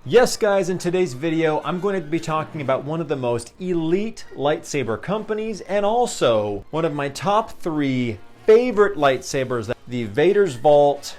Yes guys, in today's video, I'm going to be talking about one of the most elite lightsaber companies and also one of my top 3 favorite lightsabers, the Vader's Vault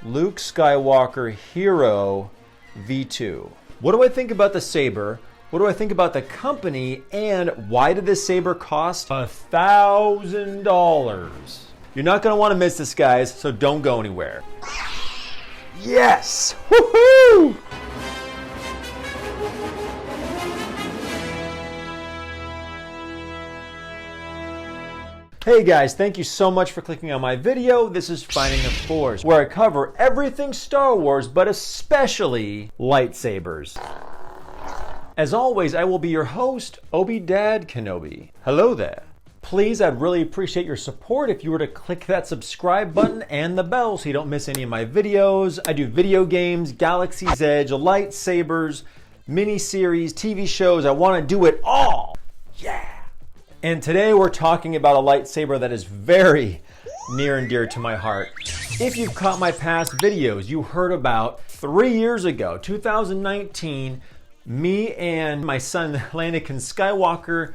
Luke Skywalker Hero V2. What do I think about the saber? What do I think about the company? And why did this saber cost $1,000? You're not going to want to miss this, guys, so don't go anywhere. Yes! Woohoo! Hey guys, thank you so much for clicking on my video. This is Finding the Force, where I cover everything Star Wars, but especially lightsabers. As always, I will be your host, Obi-Dad Kenobi. Hello there. Please, I'd really appreciate your support if you were to click that subscribe button and the bell so you don't miss any of my videos. I do video games, Galaxy's Edge, lightsabers, miniseries, TV shows. I want to do it all. Yeah. And today we're talking about a lightsaber that is very near and dear to my heart. If you've caught my past videos, you heard about 3 years ago, 2019, me and my son Anakin Skywalker,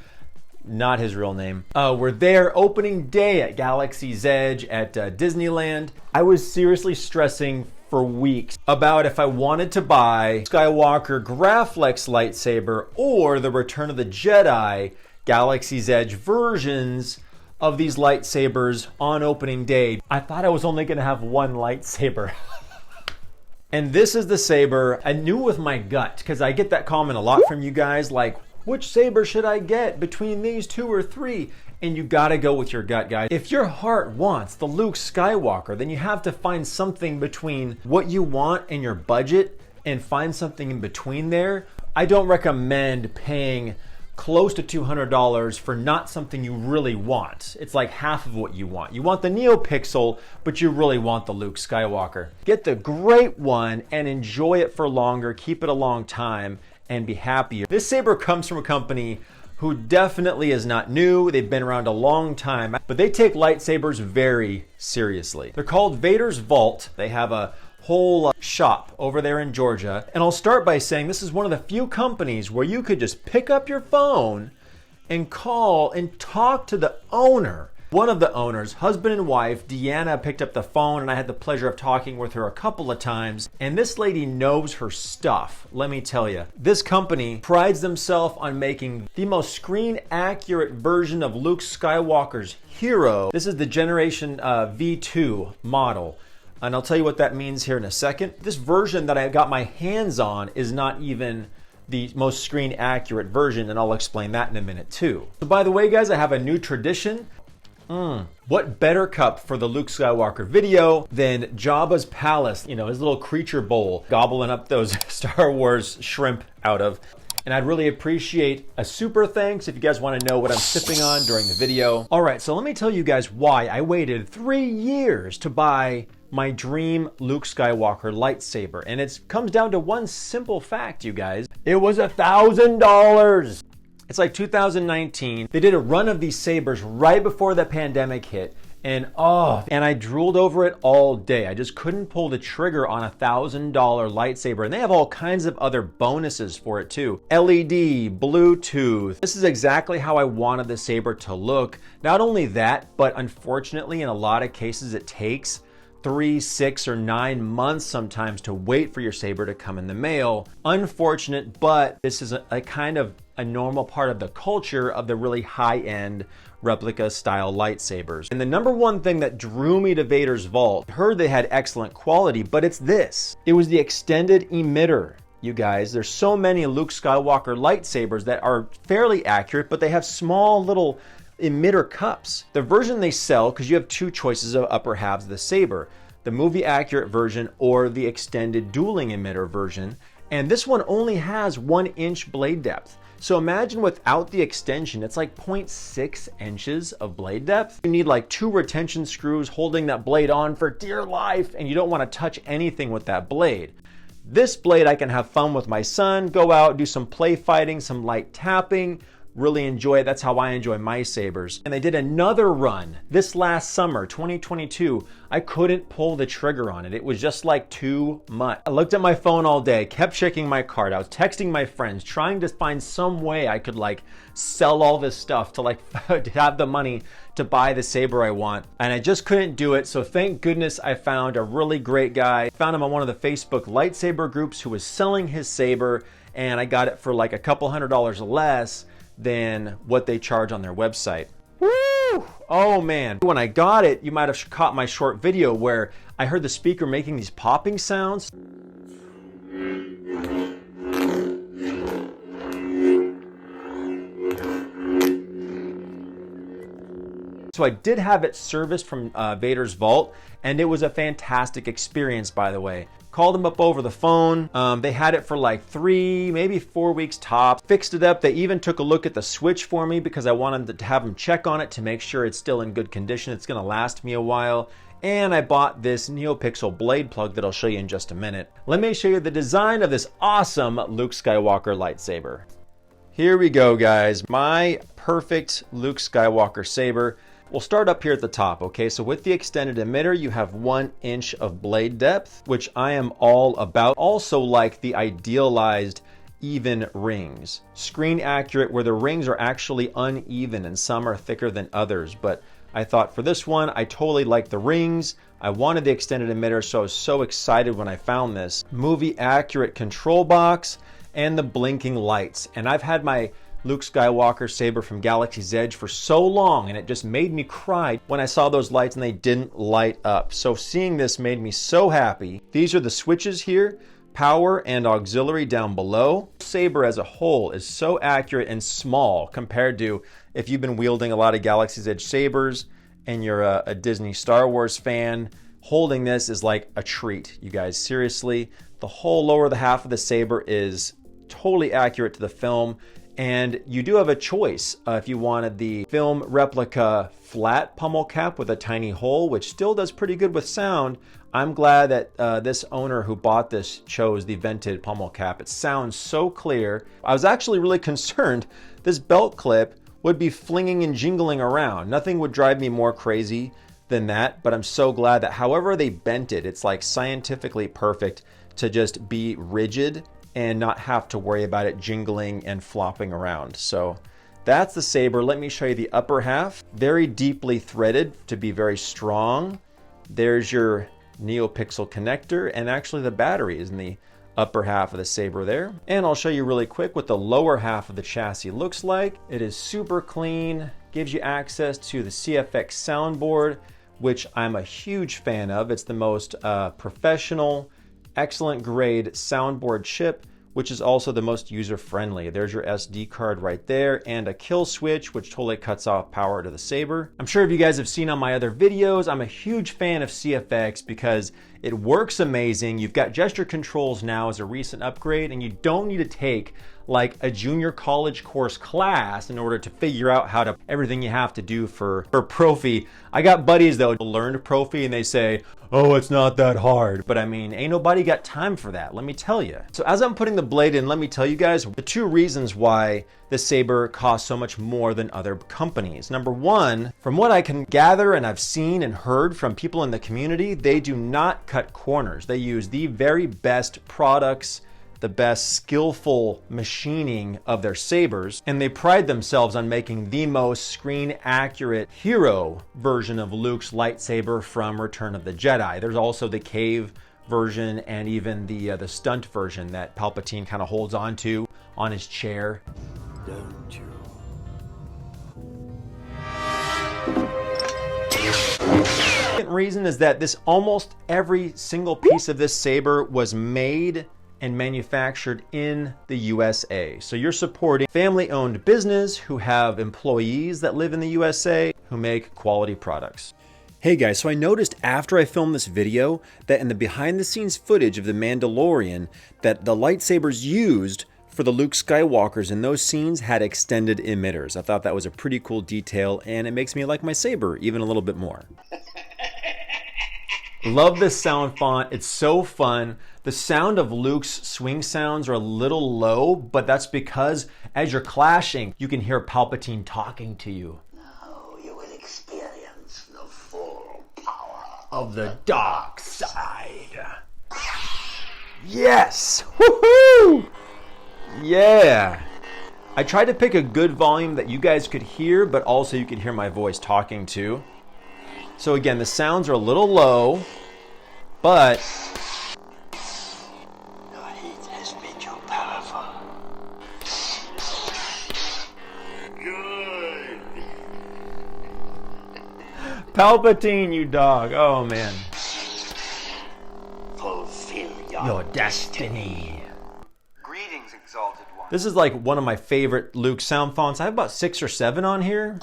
not his real name, were there opening day at Galaxy's Edge at Disneyland. I was seriously stressing for weeks about if I wanted to buy Skywalker Graflex lightsaber or the Return of the Jedi Galaxy's Edge versions of these lightsabers on opening day. I thought I was only going to have one lightsaber. And this is the saber I knew with my gut, because I get that comment a lot from you guys, like, which saber should I get between these 2 or 3? And you gotta go with your gut, guys. If your heart wants the Luke Skywalker, then you have to find something between what you want and your budget and find something in between there. I don't recommend paying close to $200 for not something you really want. It's like half of what you want. You want the Neopixel, but you really want the Luke Skywalker. Get the great one and enjoy it for longer, keep it a long time, and be happy. This saber comes from a company who definitely is not new. They've been around a long time, but they take lightsabers very seriously. They're called Vader's Vault. They have a whole shop over there in Georgia. And I'll start by saying this is one of the few companies where you could just pick up your phone and call and talk to the owner. One of the owners, husband and wife, Deanna, picked up the phone and I had the pleasure of talking with her a couple of times. And this lady knows her stuff, let me tell you. This company prides themselves on making the most screen accurate version of Luke Skywalker's hero. This is the Generation V2 model. And I'll tell you what that means here in a second. This version that I got my hands on is not even the most screen accurate version, and I'll explain that in a minute too. So by the way, guys, I have a new tradition. What better cup for the Luke Skywalker video than Jabba's palace, you know, his little creature bowl, gobbling up those Star Wars shrimp out of. And I'd really appreciate a super thanks if you guys want to know what I'm sipping on during the video. All right, so let me tell you guys why I waited 3 years to buy my dream Luke Skywalker lightsaber. And it comes down to one simple fact, you guys. It was $1,000. It's like 2019. They did a run of these sabers right before the pandemic hit. And I drooled over it all day. I just couldn't pull the trigger on $1,000 lightsaber. And they have all kinds of other bonuses for it too. LED, Bluetooth. This is exactly how I wanted the saber to look. Not only that, but unfortunately in a lot of cases it takes 3, 6, or 9 months sometimes to wait for your saber to come in the mail. Unfortunate, but this is a kind of a normal part of the culture of the really high-end replica style lightsabers. And the number one thing that drew me to Vader's Vault, I heard they had excellent quality, but it's this. It was the extended emitter. You guys, there's so many Luke Skywalker lightsabers that are fairly accurate, but they have small little emitter cups. The version they sell, because you have 2 choices of upper halves of the saber, the movie accurate version or the extended dueling emitter version. And this one only has 1-inch blade depth. So imagine without the extension, it's like 0.6 inches of blade depth. You need like 2 retention screws holding that blade on for dear life, and you don't want to touch anything with that blade. This blade, I can have fun with my son, go out, do some play fighting, some light tapping, really enjoy it. That's how I enjoy my sabers. And they did another run this last summer, 2022. I couldn't pull the trigger on it. It was just like too much. I looked at my phone all day, kept checking my card. I was texting my friends, trying to find some way I could like sell all this stuff to like to have the money to buy the saber I want. And I just couldn't do it. So thank goodness I found a really great guy. Found him on one of the Facebook lightsaber groups who was selling his saber, and I got it for like a couple $100 less than what they charge on their website. Woo! Oh man. When I got it, you might have caught my short video where I heard the speaker making these popping sounds. So I did have it serviced from Vader's vault, and it was a fantastic experience, by the way. Called them up over the phone. They had it for like 3, maybe 4 weeks tops. Fixed it up. They even took a look at the switch for me because I wanted to have them check on it to make sure it's still in good condition. It's gonna last me a while. And I bought this Neopixel blade plug that I'll show you in just a minute. Let me show you the design of this awesome Luke Skywalker lightsaber. Here we go, guys. My perfect Luke Skywalker saber. We'll start up here at the top, okay? So with the extended emitter, you have 1 inch of blade depth, which I am all about. Also like the idealized even rings. Screen accurate where the rings are actually uneven and some are thicker than others. But I thought for this one, I totally like the rings. I wanted the extended emitter, so I was so excited when I found this. Movie accurate control box and the blinking lights. And I've had my Luke Skywalker saber from Galaxy's Edge for so long, and it just made me cry when I saw those lights and they didn't light up. So seeing this made me so happy. These are the switches here, power and auxiliary down below. Saber as a whole is so accurate and small compared to if you've been wielding a lot of Galaxy's Edge sabers and you're a Disney Star Wars fan. Holding this is like a treat, you guys. Seriously, the whole lower half of the saber is totally accurate to the film. And you do have a choice if you wanted the film replica flat pommel cap with a tiny hole, which still does pretty good with sound. I'm glad that this owner who bought this chose the vented pommel cap. It sounds so clear. I was actually really concerned this belt clip would be flinging and jingling around. Nothing would drive me more crazy than that, but I'm so glad that however they bent it, it's like scientifically perfect to just be rigid and not have to worry about it jingling and flopping around. So that's the saber. Let me show you the upper half. Very deeply threaded to be very strong. There's your Neopixel connector, and actually the battery is in the upper half of the saber there. And I'll show you really quick what the lower half of the chassis looks like. It is super clean, gives you access to the CFX soundboard, which I'm a huge fan of. It's the most professional, excellent grade soundboard chip, which is also the most user-friendly. There's your SD card right there and a kill switch, which totally cuts off power to the saber. I'm sure if you guys have seen on my other videos, I'm a huge fan of CFX because it works amazing. You've got gesture controls now as a recent upgrade, and you don't need to take like a junior college course class in order to figure out how to everything you have to do for Profi. I got buddies though who learned Profi and they say, oh, it's not that hard. But I mean, ain't nobody got time for that, let me tell you. So as I'm putting the blade in, let me tell you guys the 2 reasons why this saber costs so much more than other companies. Number 1, from what I can gather and I've seen and heard from people in the community, they do not cut corners. They use the very best products, the best skillful machining of their sabers, and they pride themselves on making the most screen accurate hero version of Luke's lightsaber from Return of the Jedi. There's also the cave version and even the stunt version that Palpatine kind of holds on to on his chair. Don't you? Second reason is that this almost every single piece of this saber was made and manufactured in the USA. So you're supporting family-owned business who have employees that live in the USA who make quality products. Hey guys, so I noticed after I filmed this video that in the behind-the-scenes footage of The Mandalorian that the lightsabers used for the Luke Skywalkers in those scenes had extended emitters. I thought that was a pretty cool detail, and it makes me like my saber even a little bit more. Love this sound font, it's so fun. The sound of Luke's swing sounds are a little low, but that's because as you're clashing, you can hear Palpatine talking to you. Now you will experience the full power Of the dark side. Yes! Woohoo! Yeah! I tried to pick a good volume that you guys could hear, but also you could hear my voice talking too. So again, the sounds are a little low, but your heat has made you powerful. Good. Palpatine, you dog. Oh man. Fulfill Your destiny. Greetings, Exalted One. This is like one of my favorite Luke sound fonts. I have about 6 or 7 on here.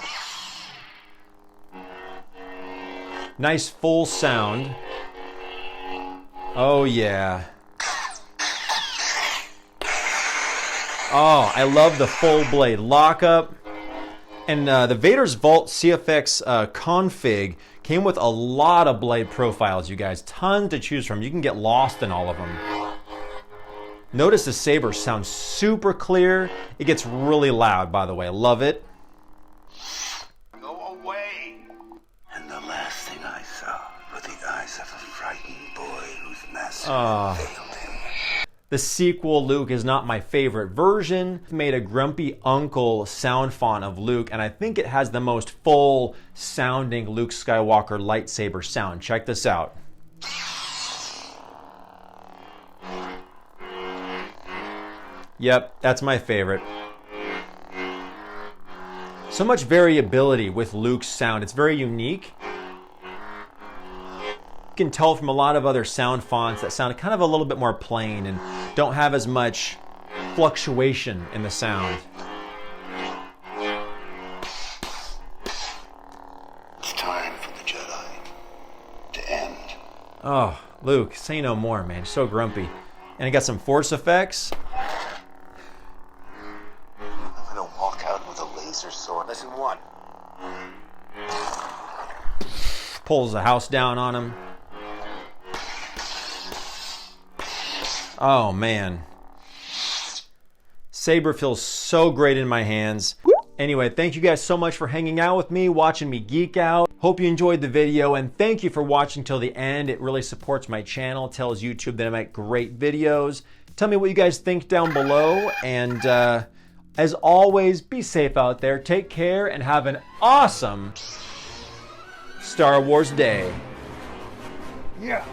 Nice full sound. Oh yeah. Oh, I love the full blade lockup. And the Vader's Vault CFX config came with a lot of blade profiles, you guys. Tons to choose from. You can get lost in all of them. Notice the saber sounds super clear. It gets really loud, by the way. Love it. Go away. And the last thing I saw were the eyes of a frightened boy whose master failed him. The sequel, Luke, is not my favorite version. It made a grumpy uncle sound font of Luke, and I think it has the most full sounding Luke Skywalker lightsaber sound. Check this out. Yep, that's my favorite. So much variability with Luke's sound. It's very unique. You can tell from a lot of other sound fonts that sound kind of a little bit more plain and don't have as much fluctuation in the sound. It's time for the Jedi to end. Oh, Luke, say no more, man. So grumpy. And it got some force effects. I'm gonna walk out with a laser sword. Lesson 1. Pulls the house down on him. Oh, man. Saber feels so great in my hands. Anyway, thank you guys so much for hanging out with me, watching me geek out. Hope you enjoyed the video, and thank you for watching till the end. It really supports my channel, tells YouTube that I make great videos. Tell me what you guys think down below, and as always, be safe out there, take care, and have an awesome Star Wars day. Yeah.